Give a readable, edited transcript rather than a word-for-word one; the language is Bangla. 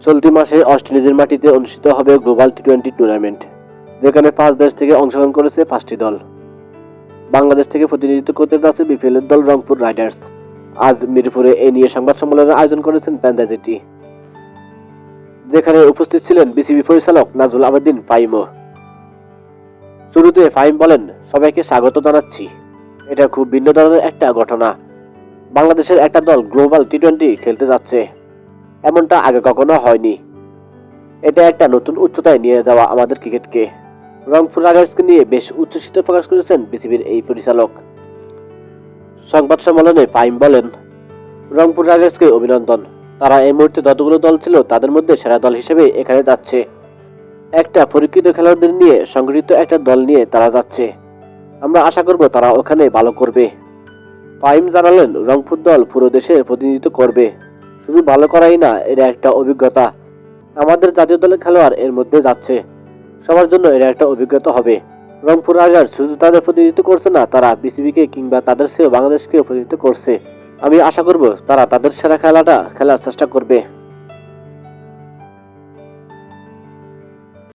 চলতি মাসে অস্ট্রেলিয়ার মাটিতে অনুষ্ঠিত হবে গ্লোবাল টি-20 টুর্নামেন্ট, যেখানে 5 দেশ থেকে অংশগ্রহণ করেছে 5টি দল। বাংলাদেশ থেকে প্রতিনিধিত্ব করতে যাচ্ছে বিপিএল এর দল রংপুর রাইডার্স। আজ মিরপুরে এই নিয়ে সংবাদ সম্মেলনের আয়োজন করেছেন ফ্র্যাঞ্চাইজিটি, যেখানে উপস্থিত ছিলেন বিসিবি পরিচালক নাজমুল আবেদীন ফাহিমও। শুরুতে ফাহিম বলেন, সবাইকে স্বাগত জানাচ্ছি। এটা খুব ভিন্ন ধরনের একটা ঘটনা। বাংলাদেশের একটা দল গ্লোবাল টি-20 খেলতে যাচ্ছে, এমনটা আগে কখনো হয়নি। এটা একটা নতুন উচ্চতায় নিয়ে যাওয়া আমাদের ক্রিকেটকে। রংপুর রাইডার্সকে নিয়ে বেশ উচ্ছ্বসিত প্রকাশ করেছেন বিসিবির এই পরিচালক। সংবাদ সম্মেলনে ফাহিম বলেন, রংপুর রাইডার্সকে অভিনন্দন। তারা এই মুহূর্তে যতগুলো দল ছিল তাদের মধ্যে সেরা দল হিসেবে এখানে যাচ্ছে। একটা পরীক্ষিত খেলোয়াড়দের নিয়ে সংগঠিত একটা দল নিয়ে তারা যাচ্ছে। আমরা আশা করব তারা ওখানে ভালো করবে। ফাহিম জানালেন, রংপুর দল পুরো দেশের প্রতিনিধিত্ব করবে। শুধু ভালো করাই না, এটা একটা অভিজ্ঞতা। আমাদের জাতীয় দলের খেলোয়াড় এর মধ্যে যাচ্ছে, সবার জন্য এটা একটা অভিজ্ঞতা হবে। রংপুর রাইডার্স শুধু তাদের প্রতিনিধিত্ব করছে না, তারা বিসিবিকে কিংবা তাদের চেয়েও বাংলাদেশকেও প্রতিনিধিত্ব করছে। আমি আশা করব তারা তাদের সেরা খেলাটা খেলার চেষ্টা করবে।